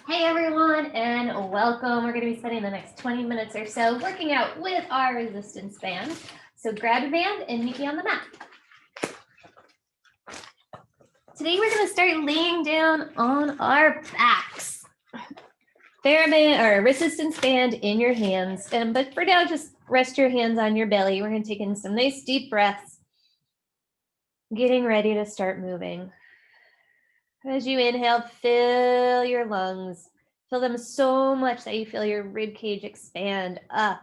Hey everyone, and welcome. We're going to be spending the next 20 minutes or so working out with our resistance band. So grab your band and meet me on the mat. Today we're going to start laying down on our backs. TheraBand or resistance band in your hands. But for now, just rest your hands on your belly. We're going to take in some nice deep breaths. Getting ready to start moving. As you inhale, fill your lungs. Fill them so much that you feel your rib cage expand up,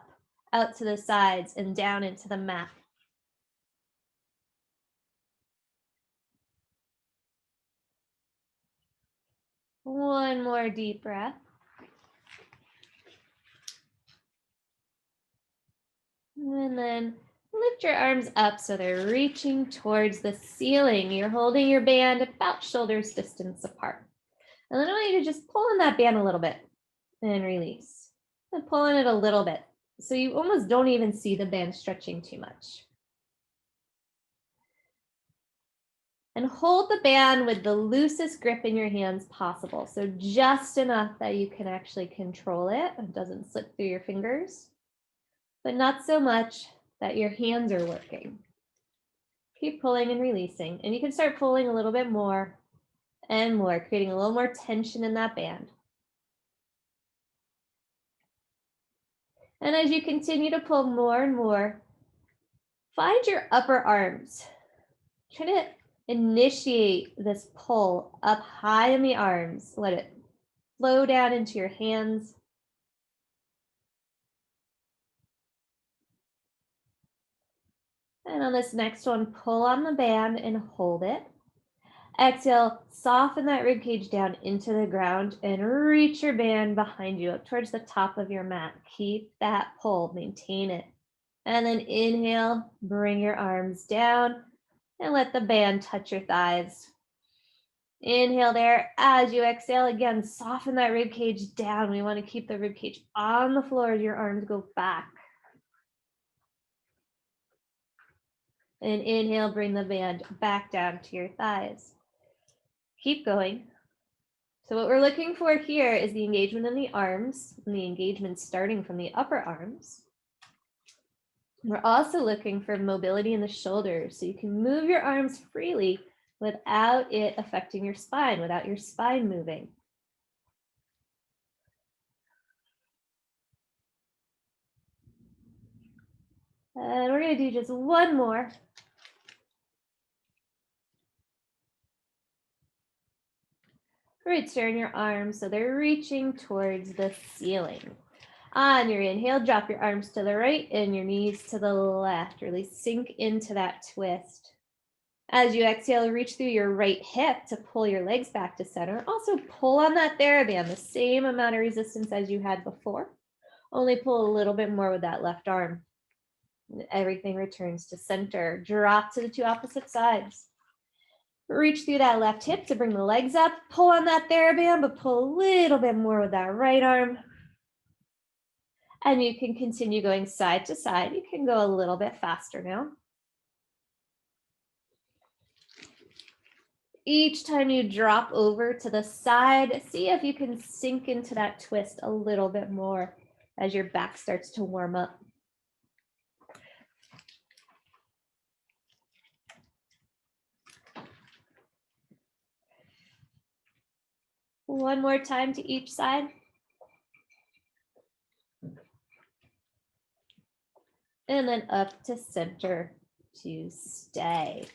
out to the sides, and down into the mat. One more deep breath. And then lift your arms up so they're reaching towards the ceiling. You're holding your band about shoulders distance apart. And then I want you to just pull on that band a little bit and release. And pull on it a little bit so you almost don't even see the band stretching too much. And hold the band with the loosest grip in your hands possible. So just enough that you can actually control it. It doesn't slip through your fingers, but not so much that your hands are working. Keep pulling and releasing. And you can start pulling a little bit more and more, creating a little more tension in that band. And as you continue to pull more and more, find your upper arms. Try to initiate this pull up high in the arms. Let it flow down into your hands. And on this next one, pull on the band and hold it. Exhale, soften that rib cage down into the ground and reach your band behind you up towards the top of your mat. Keep that pull, maintain it. And then inhale, bring your arms down and let the band touch your thighs. Inhale there. As you exhale, again, soften that rib cage down. We want to keep the rib cage on the floor as your arms go back. And inhale, bring the band back down to your thighs. Keep going. So what we're looking for here is the engagement in the arms, and the engagement starting from the upper arms. We're also looking for mobility in the shoulders, so you can move your arms freely without it affecting your spine, without your spine moving. And we're going to do just one more. Roots are in your arms, so they're reaching towards the ceiling. On your inhale, drop your arms to the right and your knees to the left. Really sink into that twist. As you exhale, reach through your right hip to pull your legs back to center. Also pull on that TheraBand, the same amount of resistance as you had before. Only pull a little bit more with that left arm. Everything returns to center. Drop to the two opposite sides. Reach through that left hip to bring the legs up. Pull on that TheraBand, but pull a little bit more with that right arm. And you can continue going side to side. You can go a little bit faster now. Each time you drop over to the side, see if you can sink into that twist a little bit more as your back starts to warm up. One more time to each side. And then up to center to stay.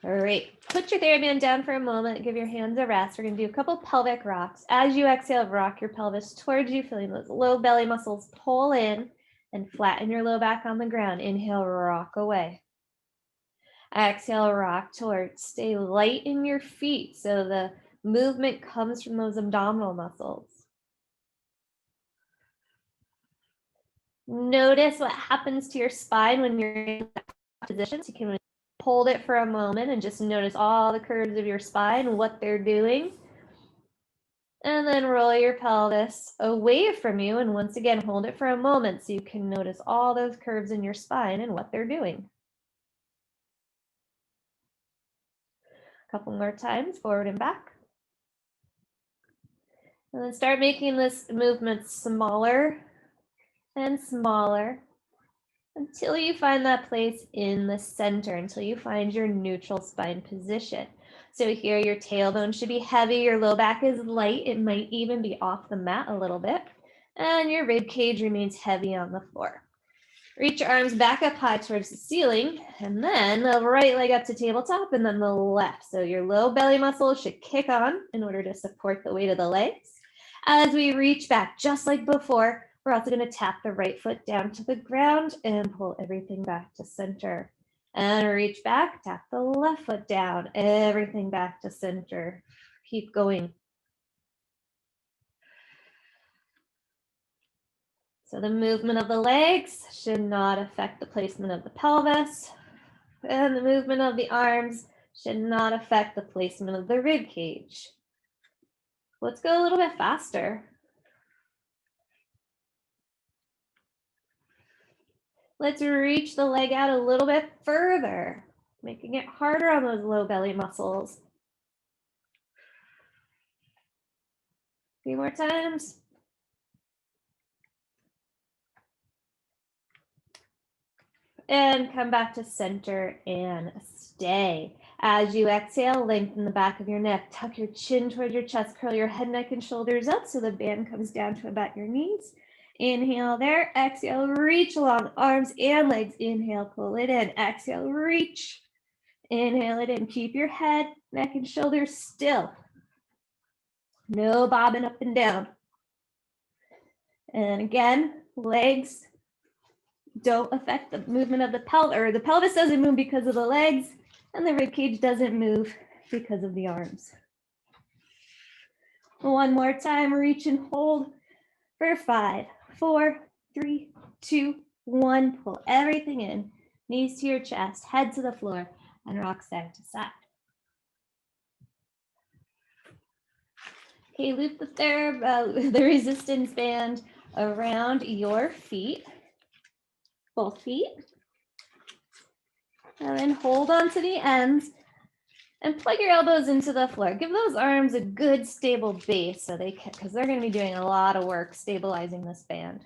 All right, put your TheraBand down for a moment. Give your hands a rest. We're going to do a couple pelvic rocks. As you exhale, rock your pelvis towards you, feeling those low belly muscles pull in and flatten your low back on the ground. Inhale, rock away. Exhale, rock towards. Stay light in your feet so the movement comes from those abdominal muscles. Notice what happens to your spine when you're in that position. So you can hold it for a moment and just notice all the curves of your spine, what they're doing. And then roll your pelvis away from you. And once again, hold it for a moment so you can notice all those curves in your spine and what they're doing. A couple more times, forward and back. And then start making this movement smaller and smaller until you find that place in the center, until you find your neutral spine position. So here your tailbone should be heavy, your low back is light, it might even be off the mat a little bit, and your rib cage remains heavy on the floor. Reach your arms back up high towards the ceiling, and then the right leg up to tabletop, and then the left. So your low belly muscle should kick on in order to support the weight of the legs. As we reach back, just like before, we're also going to tap the right foot down to the ground and pull everything back to center. And reach back, tap the left foot down, everything back to center. Keep going. So the movement of the legs should not affect the placement of the pelvis, and the movement of the arms should not affect the placement of the rib cage. Let's go a little bit faster. Let's reach the leg out a little bit further, making it harder on those low belly muscles. A few more times. And come back to center and stay. As you exhale, lengthen the back of your neck, tuck your chin towards your chest, curl your head, neck, and shoulders up so the band comes down to about your knees. Inhale there, exhale, reach along arms and legs. Inhale, pull it in, exhale, reach. Inhale it in, keep your head, neck, and shoulders still. No bobbing up and down. And again, legs don't affect the movement of the pelvis, or the pelvis doesn't move because of the legs, and the rib cage doesn't move because of the arms. One more time, reach and hold for 5, 4, 3, 2, 1. Pull everything in, knees to your chest, head to the floor, and rock side to side. Okay, loop the resistance band around your feet. Both feet, and then hold on to the ends and plug your elbows into the floor. Give those arms a good stable base so they can, because they're going to be doing a lot of work stabilizing this band.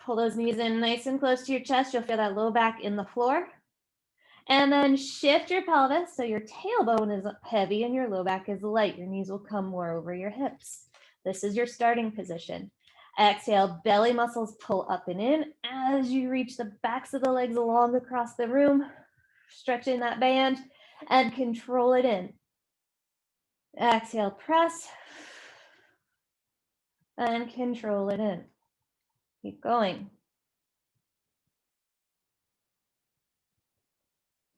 Pull those knees in nice and close to your chest. You'll feel that low back in the floor. And then shift your pelvis so your tailbone is heavy and your low back is light. Your knees will come more over your hips. This is your starting position. Exhale, belly muscles pull up and in as you reach the backs of the legs along across the room, stretching that band and control it in. Exhale, press and control it in. Keep going.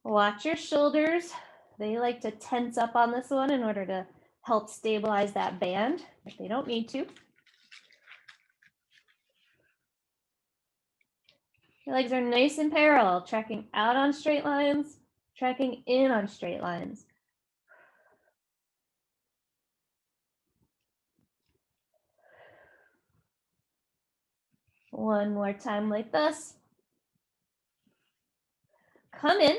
Watch your shoulders. They like to tense up on this one in order to help stabilize that band, but they don't need to. Your legs are nice and parallel, tracking out on straight lines, tracking in on straight lines. One more time like this. Come in,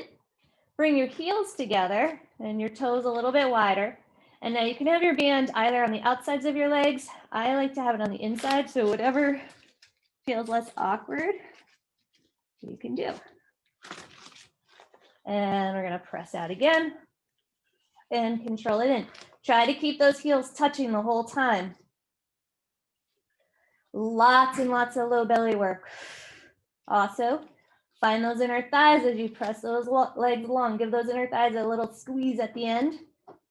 bring your heels together and your toes a little bit wider. And now you can have your band either on the outsides of your legs. I like to have it on the inside, so whatever feels less awkward, you can do. And we're going to press out again and control it in. Try to keep those heels touching the whole time. Lots and lots of low belly work. Also, find those inner thighs as you press those legs along. Give those inner thighs a little squeeze at the end,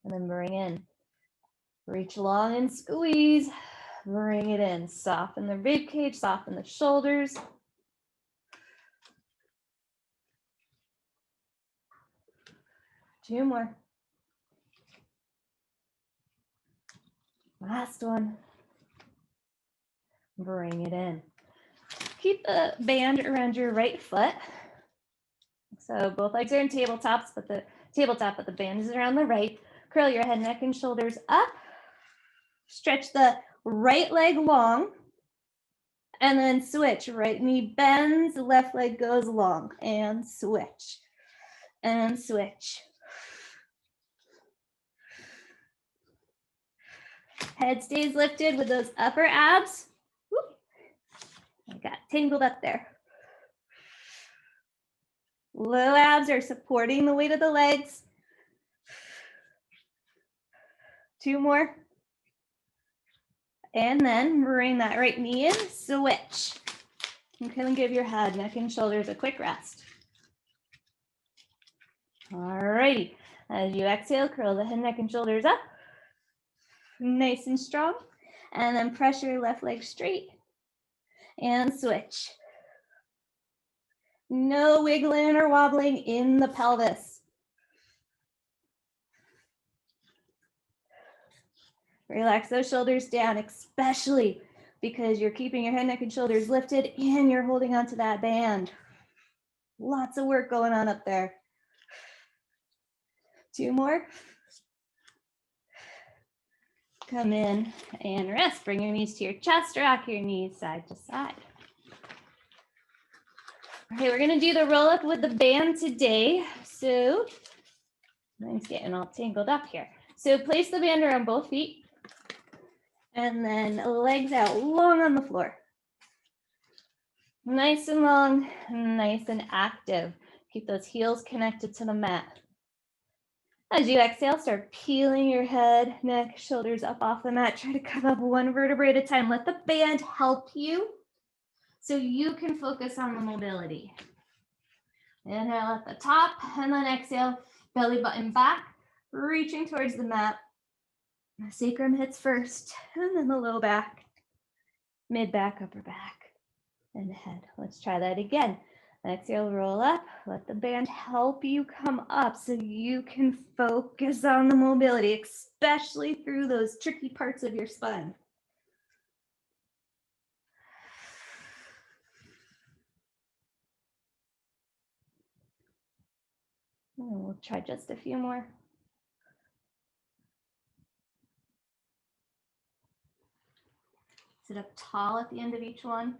and then bring in. Reach long and squeeze. Bring it in. Soften the rib cage, soften the shoulders. Two more. Last one. Bring it in. Keep the band around your right foot. So both legs are in tabletops, but the band is around the right. Curl your head, neck, and shoulders up. Stretch the right leg long. And then switch. Right knee bends, left leg goes long. And switch. And switch. Head stays lifted with those upper abs. Whoop. I got tangled up there. Low abs are supporting the weight of the legs. 2 more. And then bring that right knee in, switch. You can give your head, neck, and shoulders a quick rest. All righty. As you exhale, curl the head, neck, and shoulders up. Nice and strong. And then press your left leg straight and switch. No wiggling or wobbling in the pelvis. Relax those shoulders down, especially because you're keeping your head, neck, and shoulders lifted and you're holding onto that band. Lots of work going on up there. 2 more. Come in and rest. Bring your knees to your chest, rock your knees side to side. Okay, we're gonna do the roll up with the band today. So, mine's getting all tangled up here. So place the band around both feet and then legs out long on the floor. Nice and long, nice and active. Keep those heels connected to the mat. As you exhale, start peeling your head, neck, shoulders up off the mat. Try to come up 1 vertebrae at a time. Let the band help you so you can focus on the mobility. Inhale at the top, and then exhale, belly button back, reaching towards the mat. The sacrum hits first, and then the low back, mid back, upper back, and head. Let's try that again. Exhale, roll up. Let the band help you come up so you can focus on the mobility, especially through those tricky parts of your spine. And we'll try just a few more. Sit up tall at the end of each one.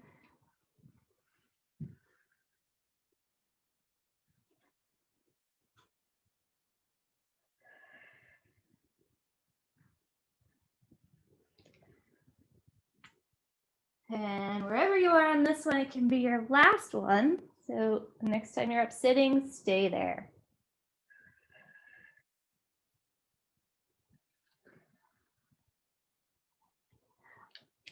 And wherever you are on this one, it can be your last one. So next time you're up sitting, stay there.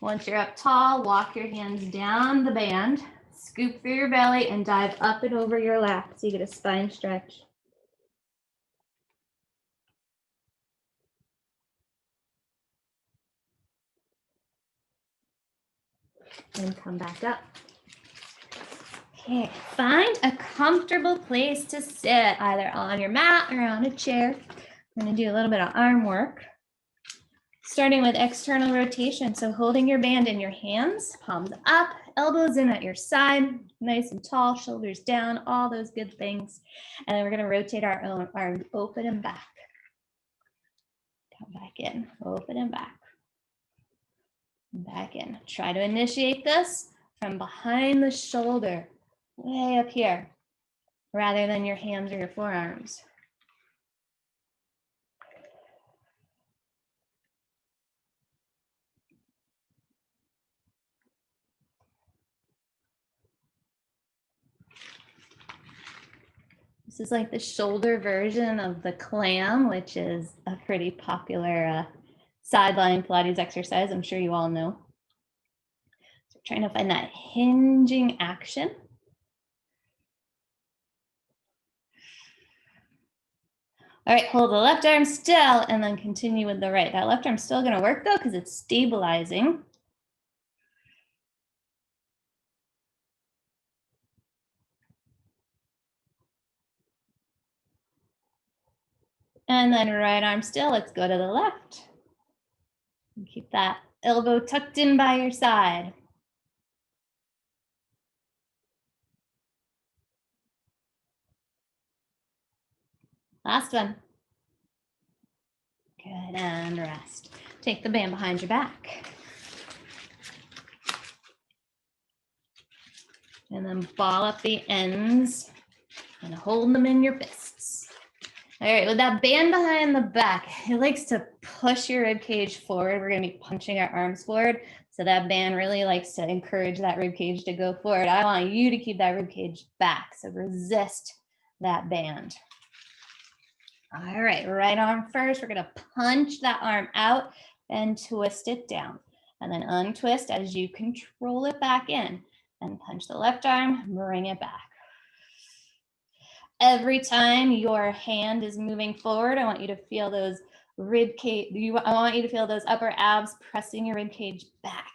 Once you're up tall, walk your hands down the band, scoop through your belly, and dive up and over your lap so you get a spine stretch. And come back up. Okay, find a comfortable place to sit, either on your mat or on a chair. I'm going to do a little bit of arm work, starting with external rotation. So holding your band in your hands, palms up, elbows in at your side, nice and tall, shoulders down, all those good things. And then we're going to rotate our own arms open and back. Come back in, open and back. Back in. Try to initiate this from behind the shoulder, way up here, rather than your hands or your forearms. This is like the shoulder version of the clam, which is a pretty popular sideline Pilates exercise. I'm sure you all know. So trying to find that hinging action. All right, hold the left arm still and then continue with the right. That left arm's still gonna work though because it's stabilizing. And then right arm still, let's go to the left. And keep that elbow tucked in by your side. Last one. Good, and rest. Take the band behind your back. And then ball up the ends and hold them in your fists. All right, with that band behind the back, it likes to push your rib cage forward. We're gonna be punching our arms forward. So that band really likes to encourage that rib cage to go forward. I want you to keep that rib cage back. So resist that band. All right, right arm first. We're gonna punch that arm out and twist it down. And then untwist as you control it back in. And punch the left arm, bring it back. Every time your hand is moving forward, I want you to feel those rib cage. I want you to feel those upper abs pressing your rib cage back.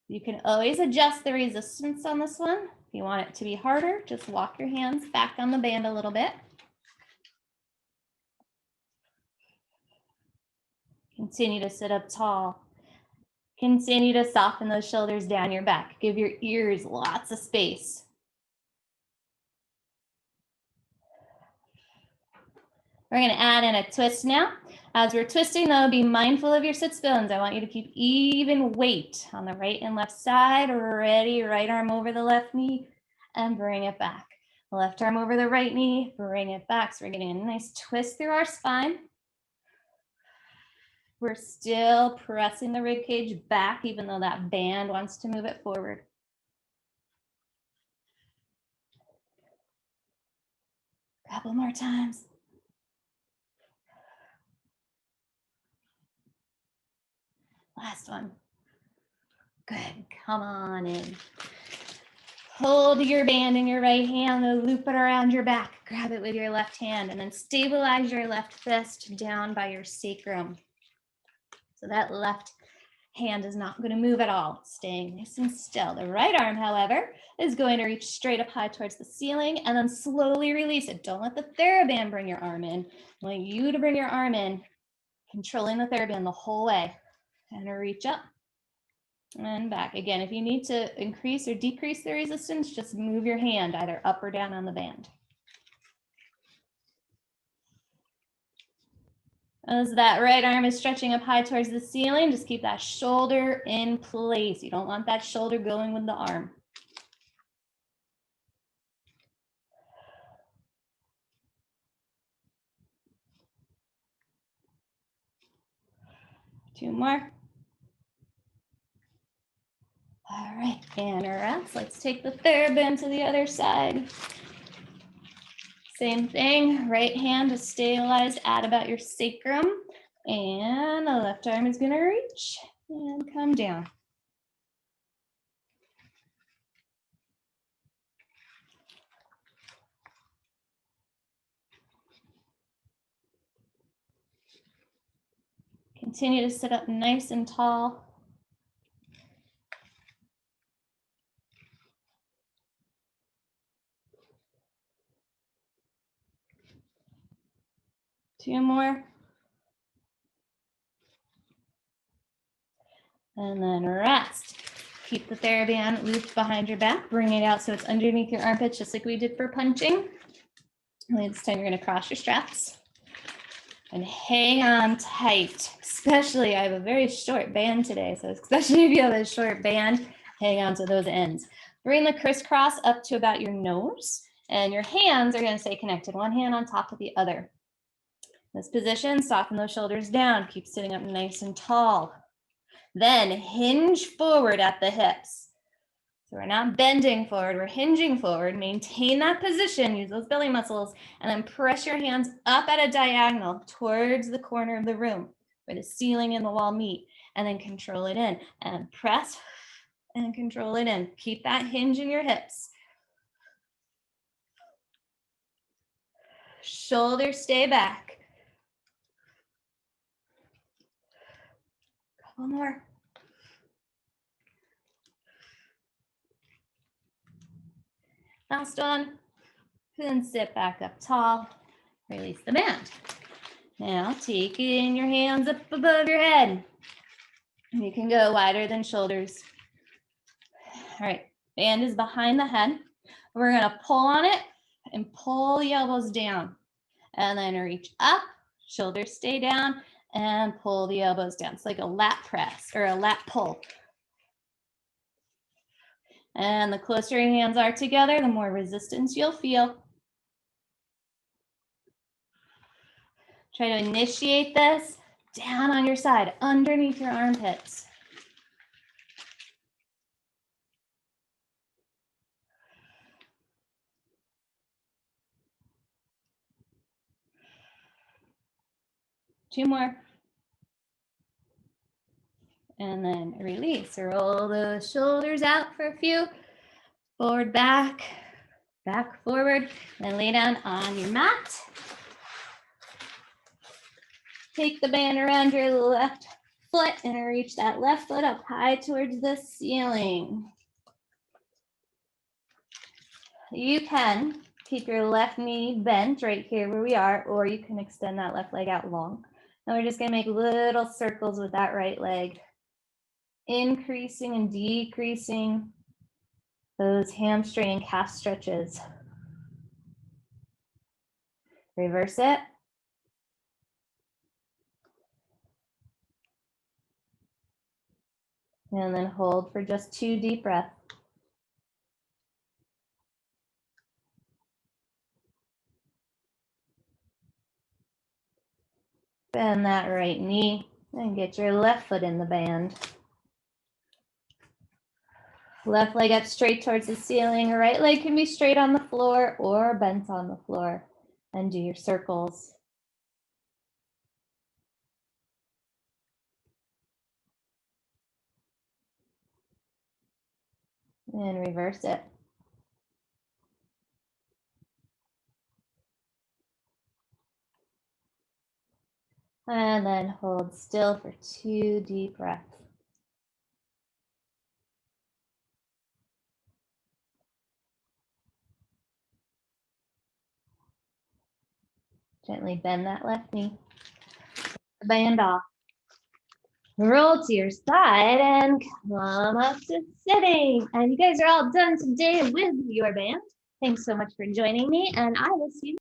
You can always adjust the resistance on this one. If you want it to be harder, just walk your hands back on the band a little bit. Continue to sit up tall. Continue to soften those shoulders down your back. Give your ears lots of space. We're going to add in a twist now. As we're twisting, though, be mindful of your sits bones. I want you to keep even weight on the right and left side. Ready, right arm over the left knee and bring it back. Left arm over the right knee, bring it back. So we're getting a nice twist through our spine. We're still pressing the rib cage back, even though that band wants to move it forward. A couple more times. Last one. Good, come on in. Hold your band in your right hand, then loop it around your back. Grab it with your left hand and then stabilize your left fist down by your sacrum. So that left hand is not going to move at all, staying nice and still. The right arm, however, is going to reach straight up high towards the ceiling and then slowly release it. Don't let the TheraBand bring your arm in. I want you to bring your arm in, controlling the TheraBand the whole way. And reach up and back. Again, if you need to increase or decrease the resistance, just move your hand either up or down on the band. As that right arm is stretching up high towards the ceiling, just keep that shoulder in place. You don't want that shoulder going with the arm. Two more. All right, and rest. Let's take the TheraBand to the other side. Same thing, right hand is stabilized at about your sacrum, and the left arm is gonna reach and come down. Continue to sit up nice and tall. Two more. And then rest. Keep the TheraBand looped behind your back. Bring it out so it's underneath your armpits, just like we did for punching. And this time you're going to cross your straps. And hang on tight. Especially, I have a very short band today, so especially if you have a short band, hang on to those ends. Bring the crisscross up to about your nose, and your hands are going to stay connected. One hand on top of the other. This position, soften those shoulders down. Keep sitting up nice and tall. Then hinge forward at the hips. So we're not bending forward, we're hinging forward. Maintain that position, use those belly muscles, and then press your hands up at a diagonal towards the corner of the room where the ceiling and the wall meet, and then control it in. And press and control it in. Keep that hinge in your hips. Shoulders stay back. Couple more. Last one. Then sit back up tall. Release the band. Now taking your hands up above your head. You can go wider than shoulders. All right, band is behind the head. We're gonna pull on it and pull the elbows down. And then reach up, shoulders stay down, and pull the elbows down. It's like a lat press or a lat pull. And the closer your hands are together, the more resistance you'll feel. Try to initiate this down on your side, underneath your armpits. Two more. And then release. Roll the shoulders out for a few. Forward, back, back, forward. Then lay down on your mat. Take the band around your left foot and reach that left foot up high towards the ceiling. You can keep your left knee bent right here where we are, or you can extend that left leg out long. And we're just gonna make little circles with that right leg, increasing and decreasing those hamstring and calf stretches. Reverse it. And then hold for just 2 deep breaths. Bend that right knee and get your left foot in the band. Left leg up straight towards the ceiling. Right leg can be straight on the floor or bent on the floor. And do your circles. And reverse it. And then hold still for 2 deep breaths. Gently bend that left knee. The band off. Roll to your side and come up to sitting. And you guys are all done today with your band. Thanks so much for joining me, and I will see you